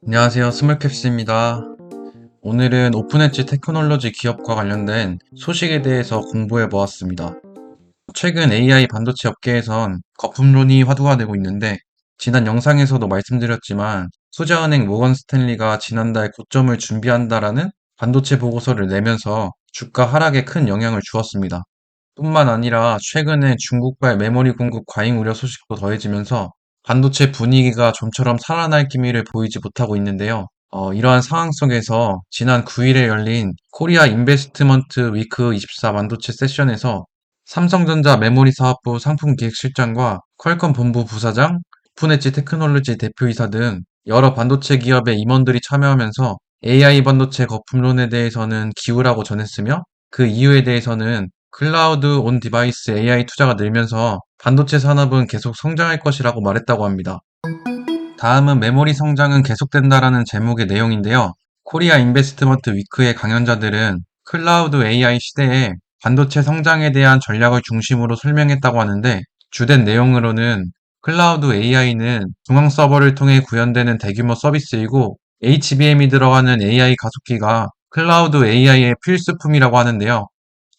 안녕하세요. 스몰캡스입니다. 오늘은 오픈엣지 테크놀로지 기업과 관련된 소식에 대해서 공부해 보았습니다. 최근 AI 반도체 업계에선 거품론이 화두가 되고 있는데, 지난 영상에서도 말씀드렸지만, 투자은행 모건 스탠리가 지난달 고점을 준비한다라는 반도체 보고서를 내면서 주가 하락에 큰 영향을 주었습니다. 뿐만 아니라 최근에 중국발 메모리 공급 과잉 우려 소식도 더해지면서 반도체 분위기가 좀처럼 살아날 기미를 보이지 못하고 있는데요. 이러한 상황 속에서 지난 9일에 열린 코리아 인베스트먼트 위크 24 반도체 세션에서 삼성전자 메모리 사업부 상품기획실장과 퀄컴 본부 부사장, 오픈엣지 테크놀로지 대표이사 등 여러 반도체 기업의 임원들이 참여하면서 AI 반도체 거품론에 대해서는 기우라고 전했으며, 그 이유에 대해서는 클라우드 온 디바이스 AI 투자가 늘면서 반도체 산업은 계속 성장할 것이라고 말했다고 합니다. 다음은 메모리 성장은 계속된다라는 제목의 내용인데요. 코리아 인베스트먼트 위크의 강연자들은 클라우드 AI 시대에 반도체 성장에 대한 전략을 중심으로 설명했다고 하는데, 주된 내용으로는 클라우드 AI는 중앙 서버를 통해 구현되는 대규모 서비스이고, HBM이 들어가는 AI 가속기가 클라우드 AI의 필수품이라고 하는데요.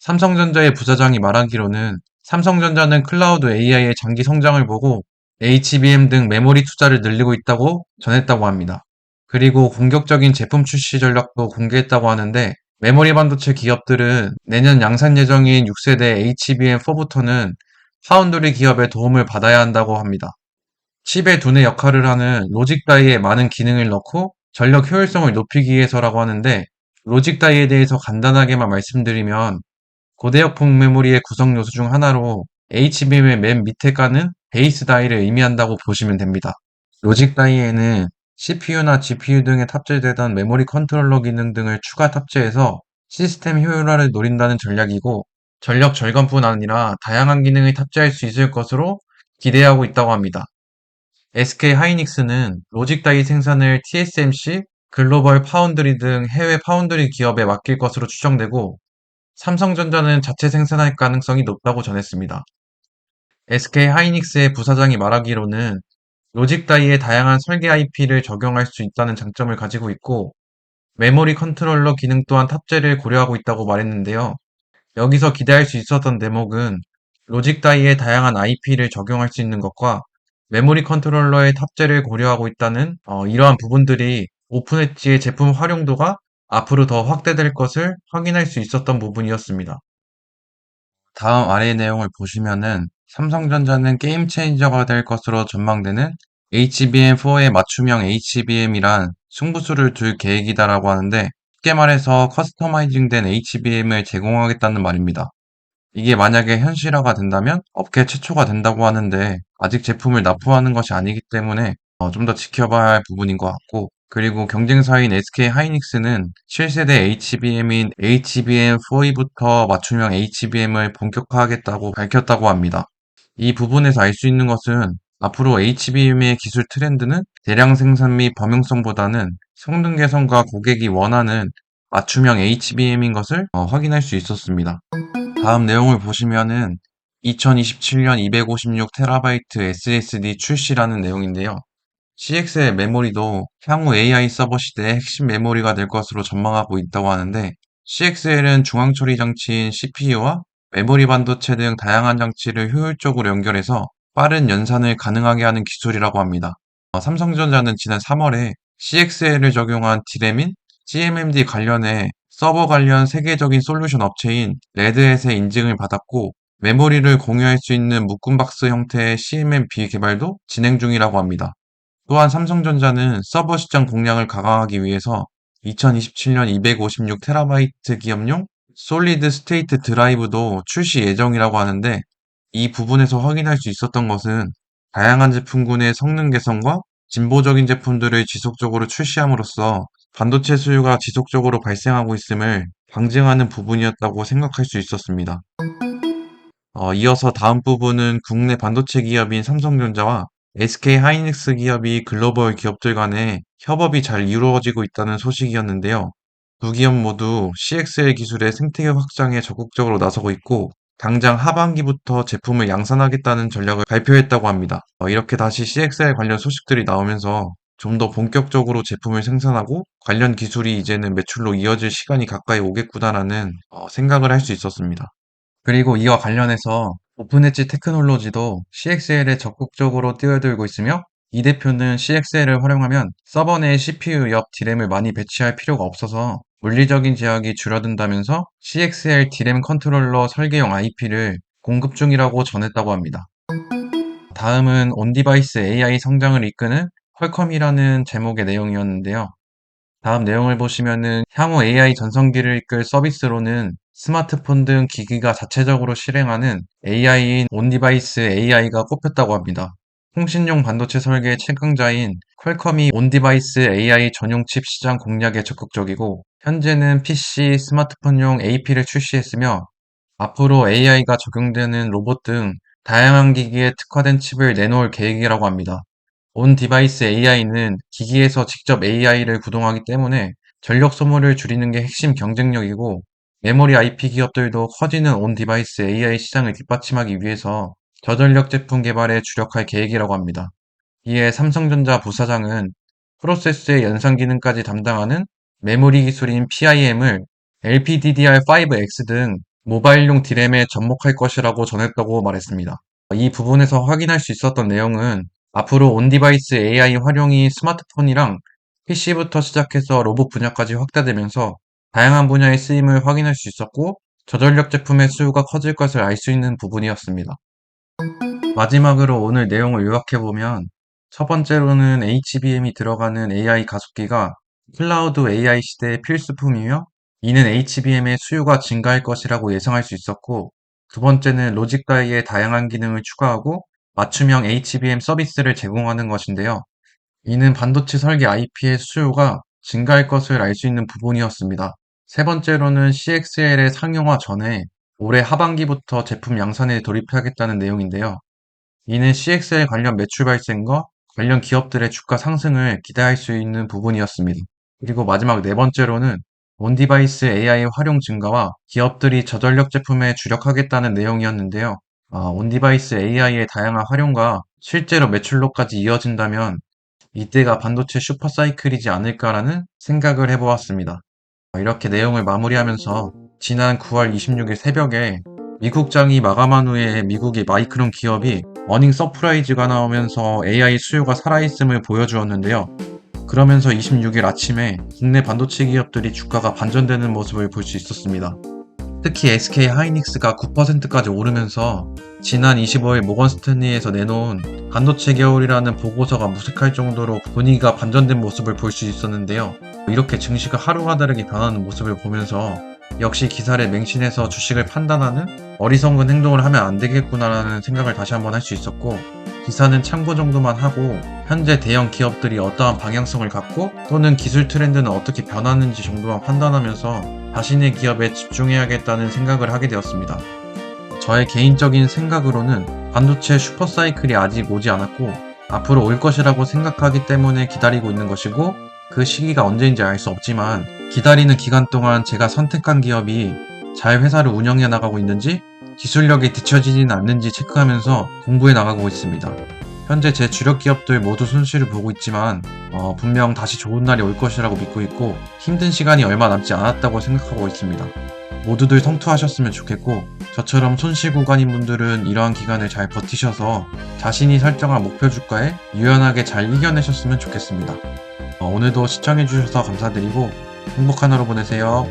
삼성전자의 부사장이 말하기로는 삼성전자는 클라우드 AI의 장기 성장을 보고 HBM 등 메모리 투자를 늘리고 있다고 전했다고 합니다. 그리고 공격적인 제품 출시 전략도 공개했다고 하는데, 메모리 반도체 기업들은 내년 양산 예정인 6세대 HBM4부터는 파운드리 기업의 도움을 받아야 한다고 합니다. 칩의 두뇌 역할을 하는 로직 다이에 많은 기능을 넣고 전력 효율성을 높이기 위해서라고 하는데, 로직 다이에 대해서 간단하게만 말씀드리면 고대역폭 메모리의 구성 요소 중 하나로 HBM의 맨 밑에 까는 베이스 다이를 의미한다고 보시면 됩니다. 로직 다이에는 CPU나 GPU 등에 탑재되던 메모리 컨트롤러 기능 등을 추가 탑재해서 시스템 효율화를 노린다는 전략이고, 전력 절감뿐 아니라 다양한 기능을 탑재할 수 있을 것으로 기대하고 있다고 합니다. SK 하이닉스는 로직 다이 생산을 TSMC, 글로벌 파운드리 등 해외 파운드리 기업에 맡길 것으로 추정되고, 삼성전자는 자체 생산할 가능성이 높다고 전했습니다. SK 하이닉스의 부사장이 말하기로는 로직 다이에 다양한 설계 IP를 적용할 수 있다는 장점을 가지고 있고, 메모리 컨트롤러 기능 또한 탑재를 고려하고 있다고 말했는데요. 여기서 기대할 수 있었던 대목은 로직 다이에 다양한 IP를 적용할 수 있는 것과 메모리 컨트롤러의 탑재를 고려하고 있다는 이러한 부분들이 오픈 엣지의 제품 활용도가 앞으로 더 확대될 것을 확인할 수 있었던 부분이었습니다. 다음 아래 내용을 보시면은 삼성전자는 게임 체인저가 될 것으로 전망되는 HBM4의 맞춤형 HBM이란 승부수를 둘 계획이다라고 하는데, 쉽게 말해서 커스터마이징된 HBM을 제공하겠다는 말입니다. 이게 만약에 현실화가 된다면 업계 최초가 된다고 하는데, 아직 제품을 납품하는 것이 아니기 때문에 좀 더 지켜봐야 할 부분인 것 같고, 그리고 경쟁사인 SK 하이닉스는 7세대 HBM인 HBM4E부터 맞춤형 HBM을 본격화하겠다고 밝혔다고 합니다. 이 부분에서 알 수 있는 것은 앞으로 HBM의 기술 트렌드는 대량 생산 및 범용성보다는 성능 개선과 고객이 원하는 맞춤형 HBM인 것을 확인할 수 있었습니다. 다음 내용을 보시면은 2027년 256TB SSD 출시라는 내용인데요. CX의 메모리도 향후 AI 서버 시대의 핵심 메모리가 될 것으로 전망하고 있다고 하는데, CXL은 중앙 처리 장치인 CPU와 메모리 반도체 등 다양한 장치를 효율적으로 연결해서 빠른 연산을 가능하게 하는 기술이라고 합니다. 삼성전자는 지난 3월에 CXL을 적용한 D램인 CMMD 관련해 서버 관련 세계적인 솔루션 업체인 레드햇의 인증을 받았고, 메모리를 공유할 수 있는 묶음박스 형태의 CMMB 개발도 진행 중이라고 합니다. 또한 삼성전자는 서버 시장 공략을 강화하기 위해서 2027년 256TB 기업용 솔리드 스테이트 드라이브도 출시 예정이라고 하는데, 이 부분에서 확인할 수 있었던 것은 다양한 제품군의 성능 개선과 진보적인 제품들을 지속적으로 출시함으로써 반도체 수요가 지속적으로 발생하고 있음을 방증하는 부분이었다고 생각할 수 있었습니다. 이어서 다음 부분은 국내 반도체 기업인 삼성전자와 SK 하이닉스 기업이 글로벌 기업들 간의 협업이 잘 이루어지고 있다는 소식이었는데요. 두 기업 모두 CXL 기술의 생태계 확장에 적극적으로 나서고 있고, 당장 하반기부터 제품을 양산하겠다는 전략을 발표했다고 합니다. 이렇게 다시 CXL 관련 소식들이 나오면서 좀 더 본격적으로 제품을 생산하고 관련 기술이 이제는 매출로 이어질 시간이 가까이 오겠구나라는 생각을 할 수 있었습니다. 그리고 이와 관련해서 오픈엣지 테크놀로지도 CXL에 적극적으로 뛰어들고 있으며 이 대표는 CXL을 활용하면 서버 내 CPU 옆 D램을 많이 배치할 필요가 없어서 물리적인 제약이 줄어든다면서 CXL D램 컨트롤러 설계용 IP를 공급 중이라고 전했다고 합니다. 다음은 온디바이스 AI 성장을 이끄는 퀄컴이라는 제목의 내용이었는데요. 다음 내용을 보시면은 향후 AI 전성기를 이끌 서비스로는 스마트폰 등 기기가 자체적으로 실행하는 AI인 온디바이스 AI가 꼽혔다고 합니다. 통신용 반도체 설계 최강자인 퀄컴이 온디바이스 AI 전용 칩 시장 공략에 적극적이고 현재는 PC, 스마트폰용 AP를 출시했으며 앞으로 AI가 적용되는 로봇 등 다양한 기기에 특화된 칩을 내놓을 계획이라고 합니다. 온 디바이스 AI는 기기에서 직접 AI를 구동하기 때문에 전력 소모를 줄이는 게 핵심 경쟁력이고 메모리 IP 기업들도 커지는 온 디바이스 AI 시장을 뒷받침하기 위해서 저전력 제품 개발에 주력할 계획이라고 합니다. 이에 삼성전자 부사장은 프로세스의 연상 기능까지 담당하는 메모리 기술인 PIM을 LPDDR5X 등 모바일용 D램에 접목할 것이라고 전했다고 말했습니다. 이 부분에서 확인할 수 있었던 내용은 앞으로 온디바이스 AI 활용이 스마트폰이랑 PC부터 시작해서 로봇 분야까지 확대되면서 다양한 분야의 쓰임을 확인할 수 있었고 저전력 제품의 수요가 커질 것을 알 수 있는 부분이었습니다. 마지막으로 오늘 내용을 요약해보면 첫 번째로는 HBM이 들어가는 AI 가속기가 클라우드 AI 시대의 필수품이며 이는 HBM의 수요가 증가할 것이라고 예상할 수 있었고 두 번째는 로직 다이의 다양한 기능을 추가하고 맞춤형 HBM 서비스를 제공하는 것인데요. 이는 반도체 설계 IP의 수요가 증가할 것을 알 수 있는 부분이었습니다. 세 번째로는 CXL의 상용화 전에 올해 하반기부터 제품 양산에 돌입하겠다는 내용인데요. 이는 CXL 관련 매출 발생과 관련 기업들의 주가 상승을 기대할 수 있는 부분이었습니다. 그리고 마지막 네 번째로는 온디바이스 AI 활용 증가와 기업들이 저전력 제품에 주력하겠다는 내용이었는데요. 온디바이스 AI의 다양한 활용과 실제로 매출로까지 이어진다면 이때가 반도체 슈퍼사이클이지 않을까라는 생각을 해보았습니다. 이렇게 내용을 마무리하면서 지난 9월 26일 새벽에 미국장이 마감한 후에 미국의 마이크론 기업이 어닝 서프라이즈가 나오면서 AI 수요가 살아있음을 보여주었는데요. 그러면서 26일 아침에 국내 반도체 기업들이 주가가 반전되는 모습을 볼 수 있었습니다. 특히 SK 하이닉스가 9%까지 오르면서 지난 25일 모건 스탠리에서 내놓은 반도체 겨울이라는 보고서가 무색할 정도로 분위기가 반전된 모습을 볼 수 있었는데요. 이렇게 증시가 하루가 다르게 변하는 모습을 보면서 역시 기사를 맹신해서 주식을 판단하는 어리석은 행동을 하면 안 되겠구나라는 생각을 다시 한번 할 수 있었고 기사는 참고 정도만 하고 현재 대형 기업들이 어떠한 방향성을 갖고 또는 기술 트렌드는 어떻게 변하는지 정도만 판단하면서 자신의 기업에 집중해야겠다는 생각을 하게 되었습니다. 저의 개인적인 생각으로는 반도체 슈퍼사이클이 아직 오지 않았고 앞으로 올 것이라고 생각하기 때문에 기다리고 있는 것이고 그 시기가 언제인지 알 수 없지만 기다리는 기간 동안 제가 선택한 기업이 잘 회사를 운영해 나가고 있는지 기술력이 뒤처지지는 않는지 체크하면서 공부해 나가고 있습니다. 현재 제 주력 기업들 모두 손실을 보고 있지만 분명 다시 좋은 날이 올 것이라고 믿고 있고 힘든 시간이 얼마 남지 않았다고 생각하고 있습니다. 모두들 성투하셨으면 좋겠고 저처럼 손실 구간인 분들은 이러한 기간을 잘 버티셔서 자신이 설정한 목표 주가에 유연하게 잘 이겨내셨으면 좋겠습니다. 오늘도 시청해주셔서 감사드리고 행복한 하루 보내세요.